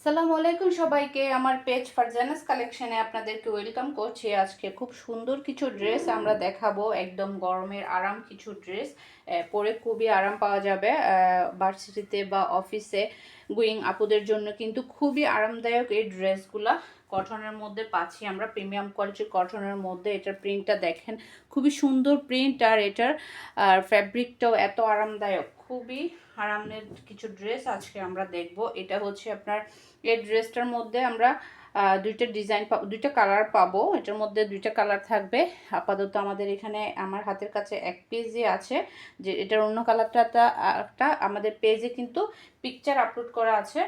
আসসালামু আলাইকুম সবাইকে আমার পেজ ফারজানাস কালেকশনে আপনাদেরকে ওয়েলকাম করছি। আজকে খুব সুন্দর কিছু ড্রেস আমরা দেখাবো, একদম গরমের আরাম কিছু ড্রেস পরে খুবই আরাম পাওয়া যাবে। ভার্সিটিতে বা অফিসে গোয়িং আপুদের জন্য কিন্তু খুবই আরামদায়ক এই ড্রেসগুলা। কটনের মধ্যে পাচ্ছি আমরা, প্রিমিয়াম কোয়ালিটির কটনের মধ্যে। এটার প্রিন্টটা দেখেন, খুবই সুন্দর প্রিন্ট, আর এটার ফ্যাব্রিকটাও এত আরামদায়ক। খুবই আরামের কিছু ড্রেস আজকে আমরা দেখব। এটা হচ্ছে আপনার এই ড্রেসটার মধ্যে আমরা দুইটা ডিজাইন পাবো, দুইটা কালার পাবো। এটার মধ্যে দুইটা কালার থাকবে। আপাতত আমাদের এখানে আমার হাতের কাছে এক পেজে আছে, যে এটার অন্য কালারটা একটা আমাদের পেজে কিন্তু পিকচার আপলোড করা আছে।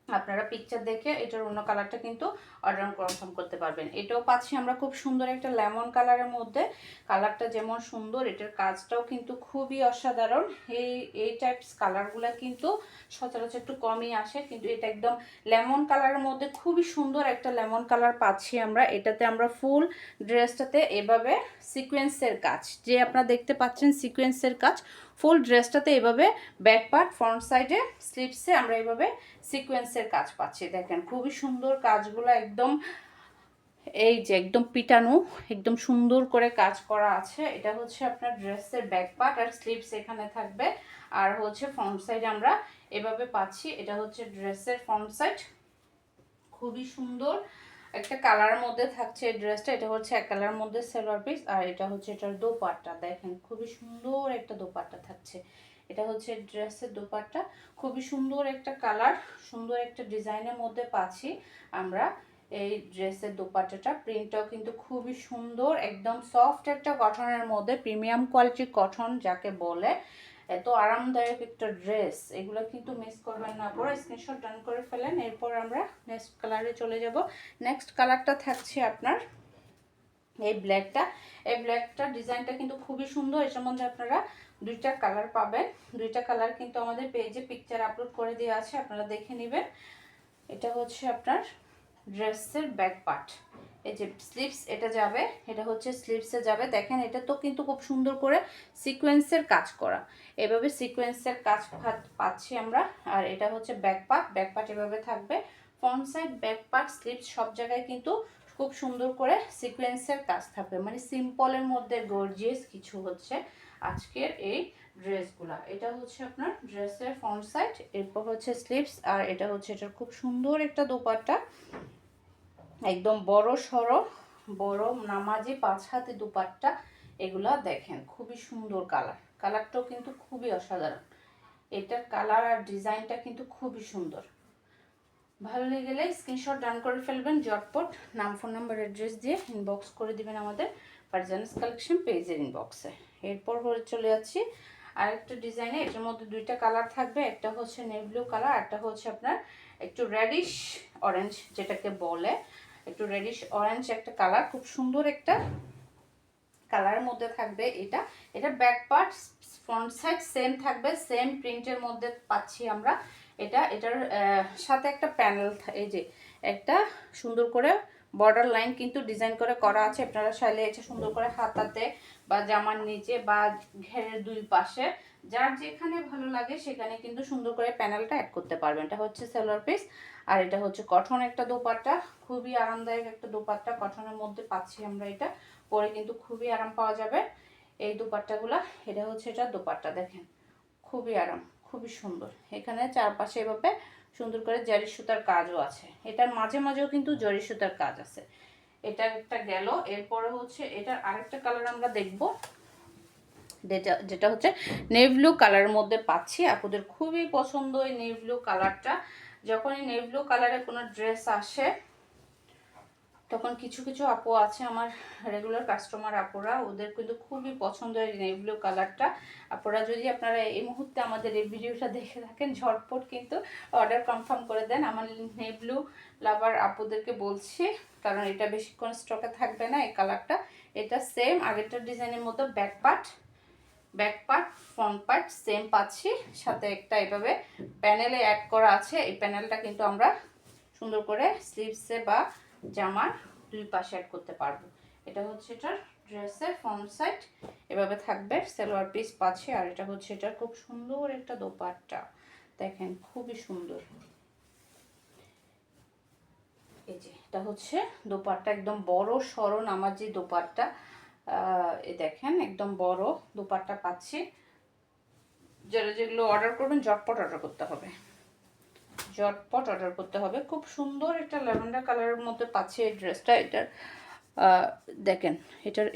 আপনারা পিকচার দেখে এটার অন্য কালারটা কিন্তু অর্ডার কনফার্ম করতে পারবেন। এটাও পাচ্ছি আমরা খুব সুন্দর একটা লেমন কালারের মধ্যে। কালারটা যেমন সুন্দর, এটার কাজটাও কিন্তু খুবই অসাধারণ। এই টাইপস কালারগুলো কিন্তু সচরাচর একটু কমই আসে, কিন্তু এটা একদম লেমন কালারের মধ্যে খুবই সুন্দর একটা লেমন কালার পাচ্ছি আমরা। এটাতে আমরা ফুল ড্রেসটাতে এভাবে সিকোয়েন্সের কাজ, যে আপনারা দেখতে পাচ্ছেন সিকোয়েন্সের কাজ ফুল ড্রেসটাতে এভাবে ব্যাক পার্ট, ফ্রন্ট সাইডে, স্লিভসে আমরা এভাবে সিকোয়েন্সের কাজ পাচ্ছি। দেখেন খুবই সুন্দর কাজগুলো, একদম এই যে একদম পিটানো, একদম সুন্দর করে কাজ করা আছে। এটা হচ্ছে আপনার ড্রেসের ব্যাক পার্ট, আর স্লিভস এখানে থাকবে, আর হচ্ছে ফ্রন্ট সাইড আমরা এভাবে পাচ্ছি। এটা হচ্ছে ড্রেসের ফ্রন্ট সাইড, খুবই সুন্দর একটা কালারের মধ্যে থাকছে এই ড্রেসটা। এটা হচ্ছে এক কালারের মধ্যে সালোয়ার পিস, আর এটা হচ্ছে এটার দোপাট্টা। দেখেন খুবই সুন্দর একটা দোপাট্টা থাকছে। এটা হচ্ছে ড্রেসের দোপাট্টা, খুবই সুন্দর একটা কালার, সুন্দর একটা ডিজাইনের মধ্যে পাচ্ছি আমরা এই ড্রেসের দোপাট্টাটা। প্রিন্টটাও কিন্তু খুবই সুন্দর, একদম সফট একটা কটনের মধ্যে, প্রিমিয়াম কোয়ালিটির কটন যাকে বলে। এত আরামদায়ক একটা ড্রেস, এগুলো কিন্তু মিস করবেন না। পরে স্ক্রিনশট ডান করে ফেলেন। এরপর আমরা নেক্সট কালারে চলে যাব। নেক্সট কালারটা থাকছে আপনার এই ব্ল্যাকটা। এই ব্ল্যাকটা ডিজাইনটা কিন্তু খুবই সুন্দর। এর মধ্যে আপনারা দুইটা কালার পাবেন। দুইটা কালার কিন্তু আমাদের পেজে পিকচার আপলোড করে দেওয়া আছে, আপনারা দেখে নেবেন। এটা হচ্ছে আপনার ড্রেসের ব্যাক পার্ট, এই যে স্লিভস এটা যাবে, এটা হচ্ছে স্লিভসে যাবে। দেখেন এটা তো কিন্তু খুব সুন্দর করে সিকোয়েন্সের কাজ করা, এভাবে সিকোয়েন্সের কাজ পাচ্ছি আমরা। আর এটা হচ্ছে ব্যাক পার্ট, ব্যাক পার্ট এভাবে থাকবে। Front side, back part, sleeves সব জায়গায় কিন্তু খুব সুন্দর করে সিকোয়েন্সের কাজ থাকবে, মানে সিম্পলের মধ্যে গর্জিয়াস কিছু হচ্ছে আজকের এই ড্রেসগুলা। এটা হচ্ছে আপনার ড্রেসের ফ্রন্ট সাইড, এরপর হচ্ছে স্লিভস, আর এটা হচ্ছে এটার খুব সুন্দর একটা দোপাট্টা, একদম বড় সড়ো, বড় নামাজি 5 হাতে দোপাট্টা। এগুলা দেখেন খুবই সুন্দর কালার, কালারটাও কিন্তু খুবই অসাধারণ। এটার কালার আর ডিজাইনটা কিন্তু খুবই সুন্দর। ভালো লেগে গেলে স্ক্রিনশট ডান করে ফেলবেন, ঝটপট নাম, ফোন নাম্বার, অ্যাড্রেস দিয়ে ইনবক্স করে দিবেন আমাদের ফারজানাস কালেকশন পেজের ইনবক্সে। এরপর চলে যাচ্ছি আরেকটা ডিজাইনে। এটার মধ্যে দুইটা কালার থাকবে, একটা হচ্ছে নেভি ব্লু কালার, একটা হচ্ছে আপনার একটু রেডিশ অরেঞ্জ যেটাকে বলে, একটু রেডিশ অরেঞ্জ একটা কালার, খুব সুন্দর একটা কালারের মধ্যে থাকবে এটা। এটা back part, front side same থাকবে, সেম প্রিন্টের মধ্যে পাচ্ছি আমরা। এটার সাথে একটা প্যানেল, এই যে একটা সুন্দর করে বর্ডার লাইন কিন্তু ডিজাইন করে করা আছে। আপনারা চাইলে এটা সুন্দর করে হাতাতে বা জামার নিচে বা ঘেরের দুই পাশে, যার যেখানে ভালো লাগে সেখানে কিন্তু সুন্দর করে প্যানেলটা অ্যাড করতে পারবেন। এটা হচ্ছে সালোয়ার পিস, আর এটা হচ্ছে কটন একটা দোপাট্টা, খুবই আরামদায়ক একটা দোপাট্টা কটনের মধ্যে পাচ্ছি আমরা। এটা পরে কিন্তু খুবই আরাম পাওয়া যাবে এই দোপাট্টাগুলা। এটা হচ্ছে এটা দোপাট্টা, দেখেন খুবই আরাম, খুবই সুন্দর। এখানে চারপাশে এভাবে সুন্দর করে জরি সুতার কাজও আছে, এটার মাঝে মাঝেও কিন্তু জরি সুতার কাজ আছে। এটা একটা গেল। এরপরে হচ্ছে এটার আরেকটা কালার আমরা দেখব, যেটা হচ্ছে নেভি ব্লু কালারের মধ্যে পাচ্ছি। আপুদের খুবই পছন্দ এই নেভি ব্লু কালারটা। যখন এই নেভি ব্লু কালারের কোনো ড্রেস আসে, তখন কিছু কিছু আপু আছে আমার রেগুলার কাস্টমার আপুরা, ওদের কিন্তু খুবই পছন্দ এই নেভি ব্লু কালারটা। আপুরা যদি আপনারা এই মুহূর্তে আমাদের এই ভিডিওটা দেখে থাকেন, ঝটপট কিন্তু অর্ডার কনফার্ম করে দেন আমার নেভি ব্লু লাভার আপুদেরকে বলছি, কারণ এটা বেশিক্ষণ স্টকে থাকবে না এই কালারটা। এটা সেম আগেরটার ডিজাইনের মতো back part, back part, front part same পাচ্ছি, সাথে একটা এভাবে প্যানেলে অ্যাড করা আছে। এই প্যানেলটা কিন্তু আমরা সুন্দর করে স্লিভসে বা জামার দুই পাশে অ্যাড করতে পারবো। এটা হচ্ছে এটার ড্রেসের ফ্রন্ট সাইড, এভাবে থাকবে, সালোয়ার পিস পাচ্ছে। আর এটা হচ্ছে এটার খুব সুন্দর একটা দোপাট্টা, দেখেন খুবই সুন্দর। এটা হচ্ছে দোপাট্টা, একদম বড় সরো নামাজি দোপাট্টা। এ দেখেন একদম বড় দোপাট্টা পাচ্ছি। যারা যেগুলো অর্ডার করবেন ঝটপট অর্ডার করতে হবে, ঝটপট অর্ডার করতে হবে। খুব সুন্দর একটা ল্যাভেন্ডার কালারের মধ্যে পাচ্ছি এই ড্রেসটা। এটার দেখেন,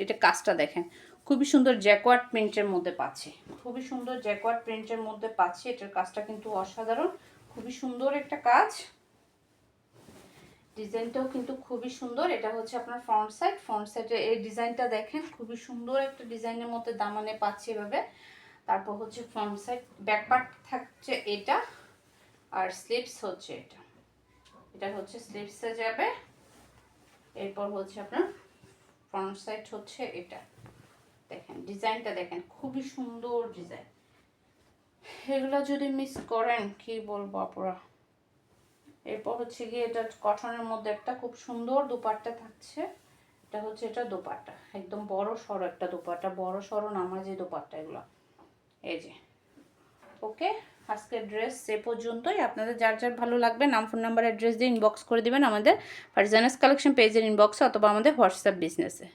এটা কাজটা দেখেন, খুবই সুন্দর জ্যাকওয়ার্ড প্রিন্টের মধ্যে পাচ্ছি, খুবই সুন্দর জ্যাকওয়ার্ড প্রিন্টের মধ্যে পাচ্ছি। এটার কাজটা কিন্তু অসাধারণ, খুবই সুন্দর একটা কাজ। ডিজাইনটাও কিন্তু খুবই সুন্দর। এটা হচ্ছে আপনার ফ্রন্ট সাইড, ফ্রন্ট সাইডে এই ডিজাইনটা দেখেন, খুবই সুন্দর একটা ডিজাইনের মধ্যে দামানে পাচ্ছি এভাবে। তারপর হচ্ছে ফ্রন্ট সাইড, ব্যাক পার্ট থাকছে এটা, আর স্লিভস হচ্ছে এটা, এটা হচ্ছে স্লিভসে যাবে। এরপর হচ্ছে আপনার ফ্রন্ট সাইড হচ্ছে এটা। দেখেন ডিজাইনটা দেখেন, খুবই সুন্দর ডিজাইন। এগুলো যদি মিস করেন কি বলবো আপুরা। এরপর হচ্ছে গিয়ে এটা কটনের মধ্যে একটা খুব সুন্দর দোপাট্টা থাকছে। এটা হচ্ছে এটা দোপাট্টা, একদম বড় সড়ো একটা দোপাট্টা, বড় সড়ো নামাজি দোপাট্টা এগুলো। এই যে ওকে, আজকের ড্রেস সে পর্যন্তই। আপনাদের যার যার ভালো লাগবে নাম ফোন নাম্বার অ্যাড্রেস দিয়ে ইনবক্স করে দিবেন আমাদের ফারজানাস কালেকশন পেজের ইনবক্সে অথবা আমাদের হোয়াটসঅ্যাপ বিজনেসে।